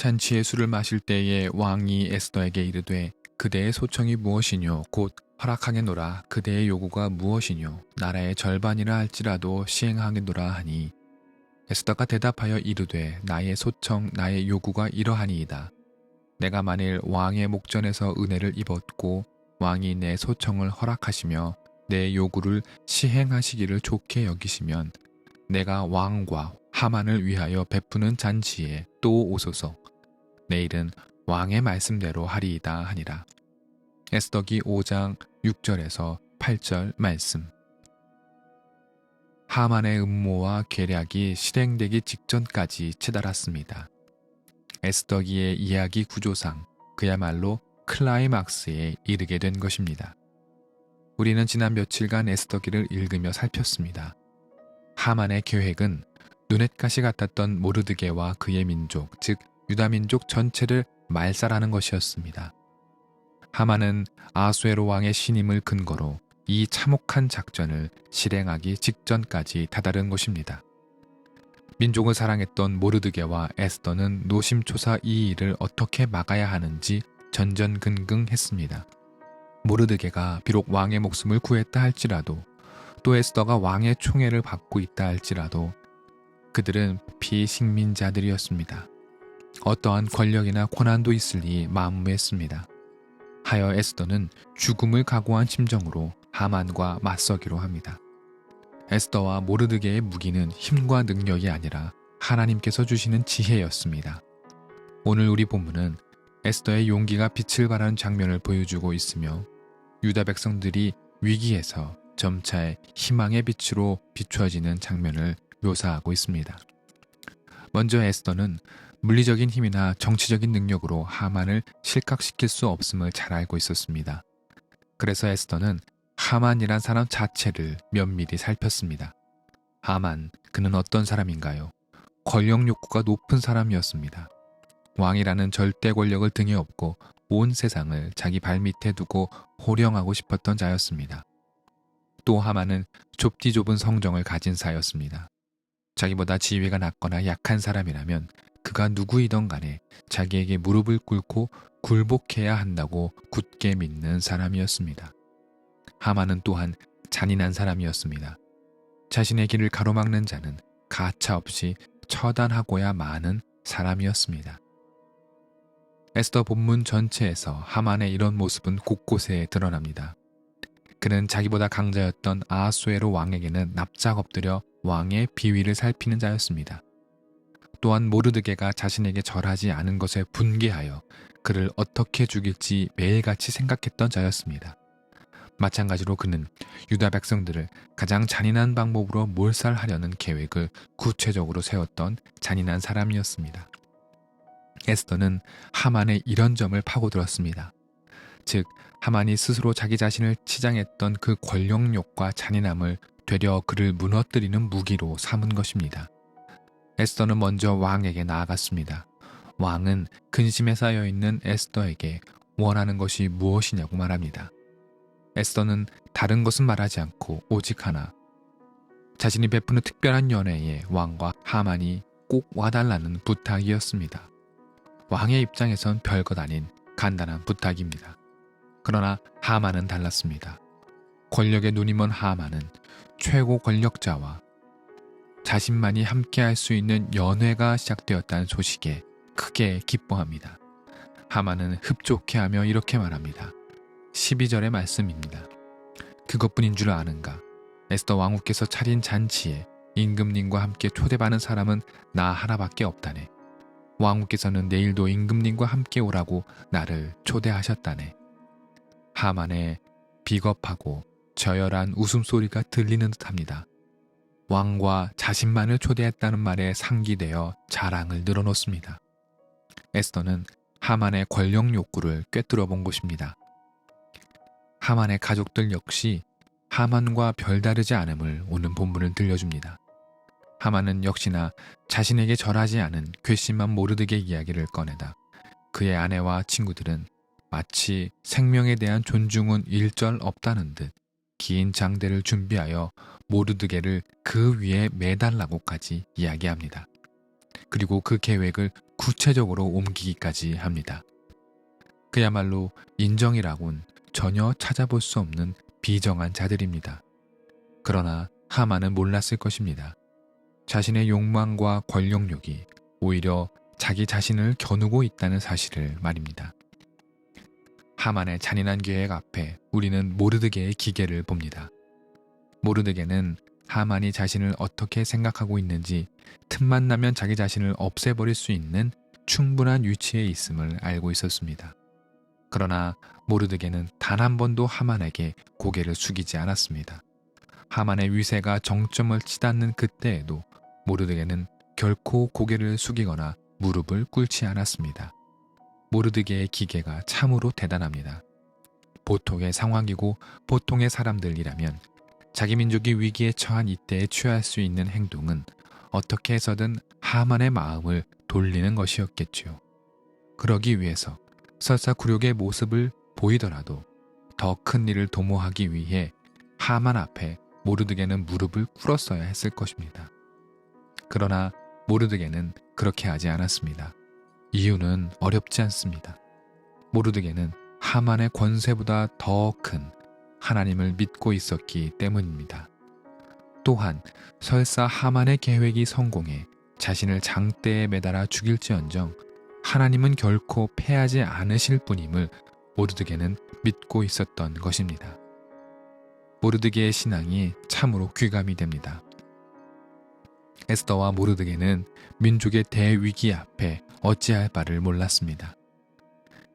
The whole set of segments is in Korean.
잔치의 술을 마실 때에 왕이 에스더에게 이르되 그대의 소청이 무엇이뇨 곧 허락하겠노라. 그대의 요구가 무엇이뇨 나라의 절반이라 할지라도 시행하겠노라 하니 에스더가 대답하여 이르되 나의 소청 나의 요구가 이러하니이다. 내가 만일 왕의 목전에서 은혜를 입었고 왕이 내 소청을 허락하시며 내 요구를 시행하시기를 좋게 여기시면 내가 왕과 하만을 위하여 베푸는 잔치에 또 오소서. 내일은 왕의 말씀대로 하리이다 하니라. 에스더기 5장 6절에서 8절 말씀. 하만의 음모와 계략이 실행되기 직전까지 치달았습니다. 에스더기의 이야기 구조상 그야말로 클라이막스에 이르게 된 것입니다. 우리는 지난 며칠간 에스더기를 읽으며 살폈습니다. 하만의 계획은 눈엣가시 같았던 모르드게와 그의 민족, 즉 유다민족 전체를 말살하는 것이었습니다. 하만은 아수에로 왕의 신임을 근거로 이 참혹한 작전을 실행하기 직전까지 다다른 것입니다. 민족을 사랑했던 모르드게와 에스더는 노심초사 이 일을 어떻게 막아야 하는지 전전긍긍했습니다. 모르드게가 비록 왕의 목숨을 구했다 할지라도 또 에스더가 왕의 총애를 받고 있다 할지라도 그들은 비식민자들이었습니다. 어떠한 권력이나 권한도 있으리 만무했습니다. 하여 에스더는 죽음을 각오한 심정으로 하만과 맞서기로 합니다. 에스더와 모르드게의 무기는 힘과 능력이 아니라 하나님께서 주시는 지혜였습니다. 오늘 우리 본문은 에스더의 용기가 빛을 발하는 장면을 보여주고 있으며 유다 백성들이 위기에서 점차 희망의 빛으로 비추어지는 장면을 묘사하고 있습니다. 먼저 에스더는 물리적인 힘이나 정치적인 능력으로 하만을 실각시킬 수 없음을 잘 알고 있었습니다. 그래서 에스더는 하만이란 사람 자체를 면밀히 살폈습니다. 하만, 그는 어떤 사람인가요? 권력 욕구가 높은 사람이었습니다. 왕이라는 절대 권력을 등에 업고 온 세상을 자기 발밑에 두고 호령하고 싶었던 자였습니다. 또 하만은 좁디 좁은 성정을 가진 자였습니다. 자기보다 지위가 낮거나 약한 사람이라면 그가 누구이든 간에 자기에게 무릎을 꿇고 굴복해야 한다고 굳게 믿는 사람이었습니다. 하만은 또한 잔인한 사람이었습니다. 자신의 길을 가로막는 자는 가차없이 처단하고야 마는 사람이었습니다. 에스더 본문 전체에서 하만의 이런 모습은 곳곳에 드러납니다. 그는 자기보다 강자였던 아하수에로 왕에게는 납작 엎드려 왕의 비위를 살피는 자였습니다. 또한 모르드게가 자신에게 절하지 않은 것에 분개하여 그를 어떻게 죽일지 매일같이 생각했던 자였습니다. 마찬가지로 그는 유다 백성들을 가장 잔인한 방법으로 몰살하려는 계획을 구체적으로 세웠던 잔인한 사람이었습니다. 에스더는 하만의 이런 점을 파고들었습니다. 즉, 하만이 스스로 자기 자신을 치장했던 그 권력욕과 잔인함을 되려 그를 무너뜨리는 무기로 삼은 것입니다. 에스더는 먼저 왕에게 나아갔습니다. 왕은 근심에 쌓여있는 에스더에게 원하는 것이 무엇이냐고 말합니다. 에스더는 다른 것은 말하지 않고 오직 하나, 자신이 베푸는 특별한 연회에 왕과 하만이 꼭 와달라는 부탁이었습니다. 왕의 입장에선 별것 아닌 간단한 부탁입니다. 그러나 하만은 달랐습니다. 권력에 눈이 먼 하만은 최고 권력자와 자신만이 함께할 수 있는 연회가 시작되었다는 소식에 크게 기뻐합니다. 하만은 흡족해하며 이렇게 말합니다. 12절의 말씀입니다. 그것뿐인 줄 아는가? 에스더 왕후께서 차린 잔치에 임금님과 함께 초대받는 사람은 나 하나밖에 없다네. 왕후께서는 내일도 임금님과 함께 오라고 나를 초대하셨다네. 하만의 비겁하고 저열한 웃음소리가 들리는 듯합니다. 왕과 자신만을 초대했다는 말에 상기되어 자랑을 늘어놓습니다. 에스더는 하만의 권력 욕구를 꿰뚫어 본 것입니다. 하만의 가족들 역시 하만과 별다르지 않음을 오는 본문은 들려줍니다. 하만은 역시나 자신에게 절하지 않은 괘씸한 모르드게 이야기를 꺼내다 그의 아내와 친구들은 마치 생명에 대한 존중은 일절 없다는 듯 긴 장대를 준비하여 모르드게를 그 위에 매달라고까지 이야기합니다. 그리고 그 계획을 구체적으로 옮기기까지 합니다. 그야말로 인정이라곤 전혀 찾아볼 수 없는 비정한 자들입니다. 그러나 하만은 몰랐을 것입니다. 자신의 욕망과 권력욕이 오히려 자기 자신을 겨누고 있다는 사실을 말입니다. 하만의 잔인한 계획 앞에 우리는 모르드게의 기계를 봅니다. 모르드게는 하만이 자신을 어떻게 생각하고 있는지 틈만 나면 자기 자신을 없애버릴 수 있는 충분한 위치에 있음을 알고 있었습니다. 그러나 모르드게는 단 한 번도 하만에게 고개를 숙이지 않았습니다. 하만의 위세가 정점을 치닫는 그때에도 모르드게는 결코 고개를 숙이거나 무릎을 꿇지 않았습니다. 모르드게의 기계가 참으로 대단합니다. 보통의 상황이고 보통의 사람들이라면 자기 민족이 위기에 처한 이때에 취할 수 있는 행동은 어떻게 해서든 하만의 마음을 돌리는 것이었겠지요. 그러기 위해서 설사 굴욕의 모습을 보이더라도 더 큰 일을 도모하기 위해 하만 앞에 모르드게는 무릎을 꿇었어야 했을 것입니다. 그러나 모르드게는 그렇게 하지 않았습니다. 이유는 어렵지 않습니다. 모르드게는 하만의 권세보다 더 큰 하나님을 믿고 있었기 때문입니다. 또한 설사 하만의 계획이 성공해 자신을 장대에 매달아 죽일지언정 하나님은 결코 패하지 않으실 분임을 모르드게는 믿고 있었던 것입니다. 모르드게의 신앙이 참으로 귀감이 됩니다. 에스더와 모르드게는 민족의 대위기 앞에 어찌할 바를 몰랐습니다.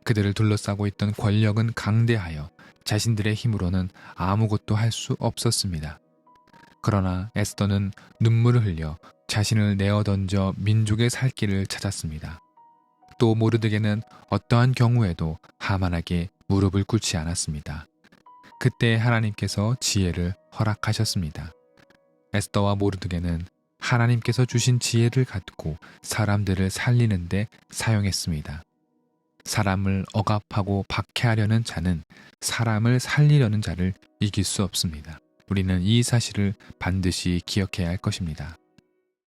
그들을 둘러싸고 있던 권력은 강대하여 자신들의 힘으로는 아무것도 할 수 없었습니다. 그러나 에스더는 눈물을 흘려 자신을 내어던져 민족의 살 길을 찾았습니다. 또 모르드게는 어떠한 경우에도 하만에게 무릎을 꿇지 않았습니다. 그때 하나님께서 지혜를 허락하셨습니다. 에스더와 모르드게는 하나님께서 주신 지혜를 갖고 사람들을 살리는 데 사용했습니다. 사람을 억압하고 박해하려는 자는 사람을 살리려는 자를 이길 수 없습니다. 우리는 이 사실을 반드시 기억해야 할 것입니다.